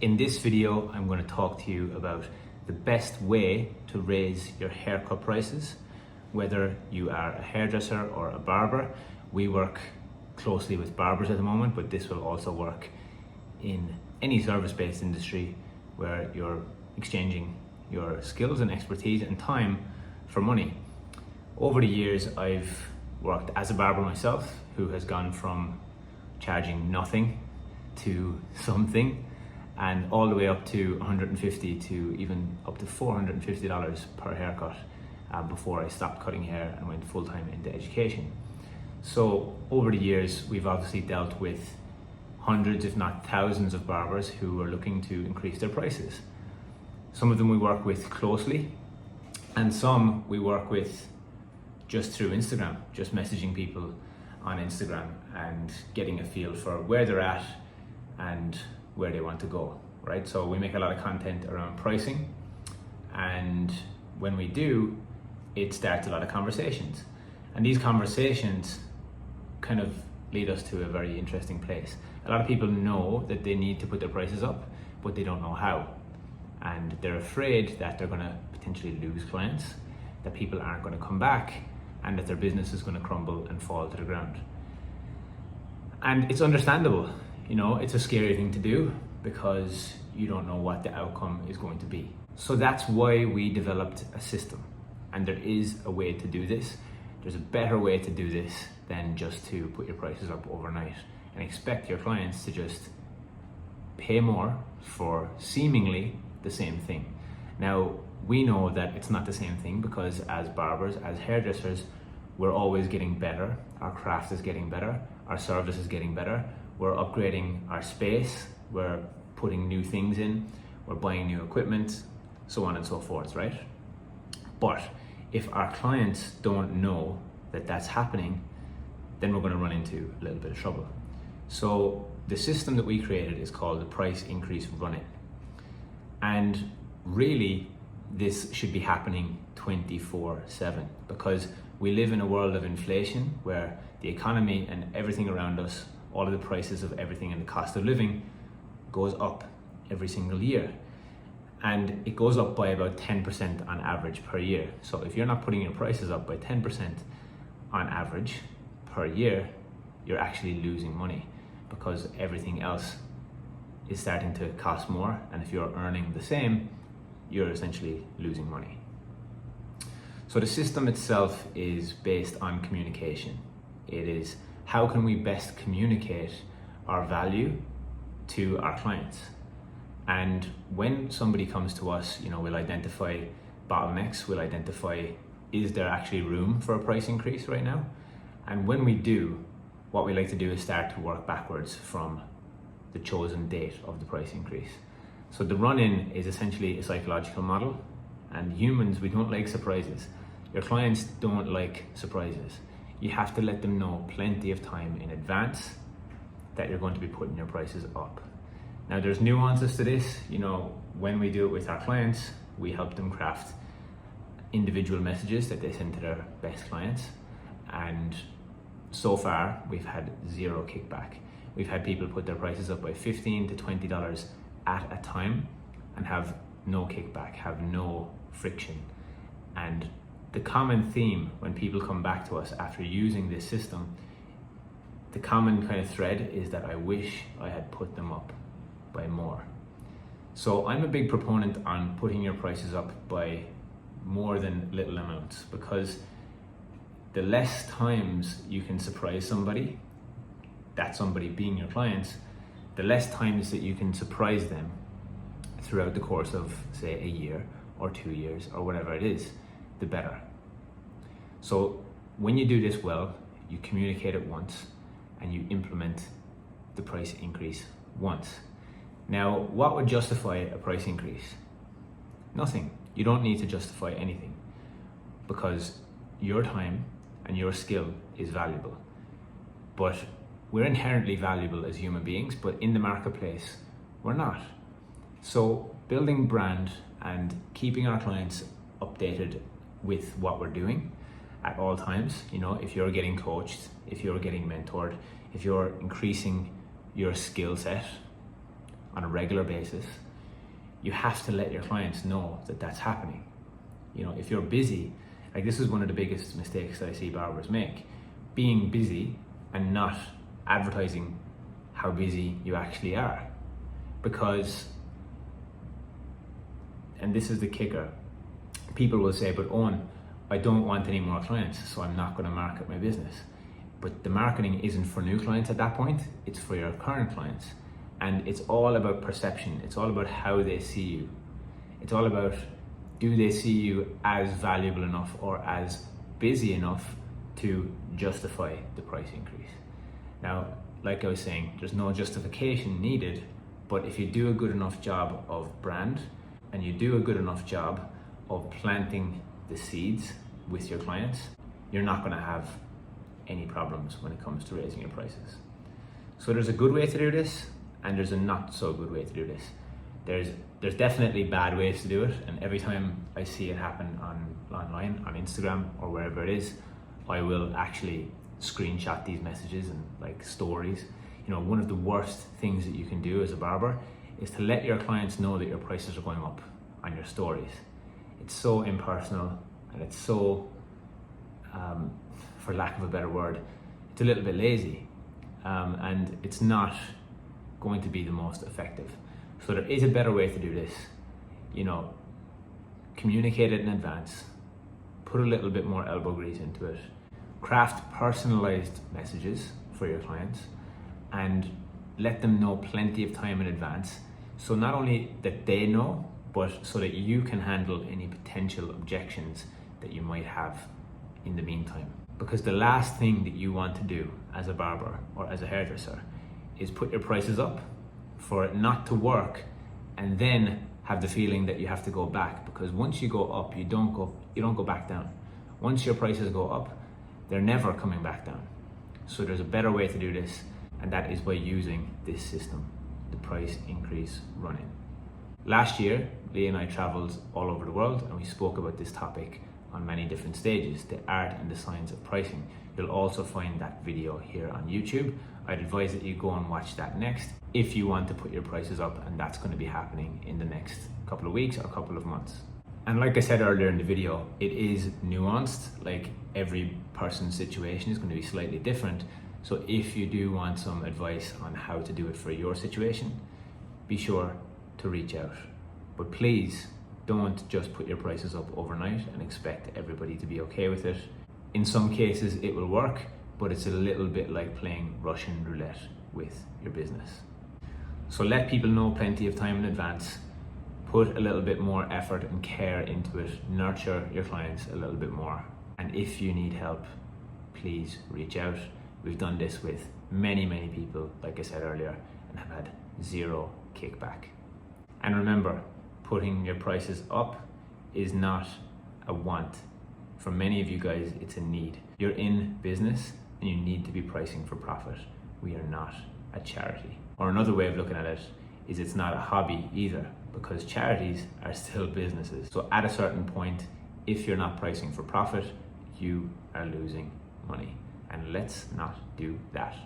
In this video, I'm going to talk to you about the best way to raise your haircut prices, whether you are a hairdresser or a barber. We work closely with barbers at the moment, but this will also work in any service-based industry where you're exchanging your skills and expertise and time for money. Over the years, I've worked as a barber myself, who has gone from charging nothing to something, and all the way up to $150 to even up to $450 per haircut before I stopped cutting hair and went full-time into education. So over the years, we've obviously dealt with hundreds, if not thousands, of barbers who are looking to increase their prices. Some of them we work with closely, and some we work with just through Instagram, just messaging people on Instagram and getting a feel for where they're at and where they want to go, right? So we make a lot of content around pricing, and when we do, it starts a lot of conversations. And these conversations kind of lead us to a very interesting place. A lot of people know that they need to put their prices up, but they don't know how. And they're afraid that they're gonna potentially lose clients, that people aren't gonna come back, and that their business is gonna crumble and fall to the ground. And it's understandable. You know, it's a scary thing to do because you don't know what the outcome is going to be. So that's why we developed a system. And there is a way to do this. There's a better way to do this than just to put your prices up overnight and expect your clients to just pay more for seemingly the same thing. Now, we know that it's not the same thing because as barbers, as hairdressers, we're always getting better. Our craft is getting better. Our service is getting better. We're upgrading our space, we're putting new things in, we're buying new equipment, so on and so forth, right? But if our clients don't know that that's happening, then we're going to run into a little bit of trouble. So the system that we created is called the price increase run-in. And really, this should be happening 24/7 because we live in a world of inflation where the economy and everything around us, all of the prices of everything and the cost of living goes up every single year. And it goes up by about 10% on average per year. So if you're not putting your prices up by 10% on average per year, you're actually losing money because everything else is starting to cost more. And if you're earning the same, you're essentially losing money. So the system itself is based on communication. It is how can we best communicate our value to our clients? And when somebody comes to us, you know, we'll identify bottlenecks, we'll identify, is there actually room for a price increase right now? And when we do, what we like to do is start to work backwards from the chosen date of the price increase. So the run-in is essentially a psychological model, and humans, we don't like surprises. Your clients don't like surprises. You have to let them know plenty of time in advance that you're going to be putting your prices up. Now there's nuances to this. You know, when we do it with our clients, we help them craft individual messages that they send to their best clients. And so far, we've had zero kickback. We've had people put their prices up by $15 to $20 at a time and have no kickback, have no friction. And the common theme when people come back to us after using this system, the common kind of thread is that I wish I had put them up by more. So I'm a big proponent on putting your prices up by more than little amounts, because the less times you can surprise somebody, that somebody being your clients, the less times that you can surprise them throughout the course of, say, a year or 2 years or whatever it is, the better. So when you do this well, you communicate it once and you implement the price increase once. Now, what would justify a price increase? Nothing. You don't need to justify anything because your time and your skill is valuable. But we're inherently valuable as human beings, but in the marketplace, we're not. So building brand and keeping our clients updated with what we're doing at all times, you know, if you're getting coached, if you're getting mentored, if you're increasing your skill set, on a regular basis, you have to let your clients know that that's happening. You know, if you're busy, like this is one of the biggest mistakes that I see barbers make, being busy and not advertising how busy you actually are. Because, and this is the kicker, people will say, but Owen, I don't want any more clients, so I'm not going to market my business. But the marketing isn't for new clients at that point, it's for your current clients. And it's all about perception. It's all about how they see you. It's all about, do they see you as valuable enough or as busy enough to justify the price increase? Now, like I was saying, there's no justification needed, but if you do a good enough job of brand and you do a good enough job of planting the seeds with your clients, you're not going to have any problems when it comes to raising your prices. So there's a good way to do this and there's a not so good way to do this. There's definitely bad ways to do it, and every time I see it happen online, on Instagram or wherever it is, I will actually screenshot these messages and like stories. You know, one of the worst things that you can do as a barber is to let your clients know that your prices are going up on your stories. It's so impersonal and it's so, for lack of a better word, it's a little bit lazy, and it's not going to be the most effective. So there is a better way to do this. You know, communicate it in advance, put a little bit more elbow grease into it, craft personalized messages for your clients, and let them know plenty of time in advance. So not only that they know, but so that you can handle any potential objections that you might have in the meantime. Because the last thing that you want to do as a barber or as a hairdresser is put your prices up for it not to work and then have the feeling that you have to go back. Because once you go up, you don't go back down. Once your prices go up, they're never coming back down. So there's a better way to do this, and that is by using this system, the price increase run-in. Last year, Lee and I traveled all over the world and we spoke about this topic on many different stages, the art and the science of pricing. You'll also find that video here on YouTube. I'd advise that you go and watch that next if you want to put your prices up, and that's going to be happening in the next couple of weeks or a couple of months. And like I said earlier in the video, it is nuanced, like every person's situation is going to be slightly different. So if you do want some advice on how to do it for your situation, be sure to reach out. But please don't just put your prices up overnight and expect everybody to be okay with it. In some cases it will work, but it's a little bit like playing Russian roulette with your business. So let people know plenty of time in advance, put a little bit more effort and care into it, nurture your clients a little bit more. And if you need help, please reach out. We've done this with many people, like I said earlier, and have had zero kickback. And remember, putting your prices up is not a want. For many of you guys, it's a need. You're in business and you need to be pricing for profit. We are not a charity. Or another way of looking at it is it's not a hobby either, because charities are still businesses. So at a certain point, if you're not pricing for profit, you are losing money. And let's not do that.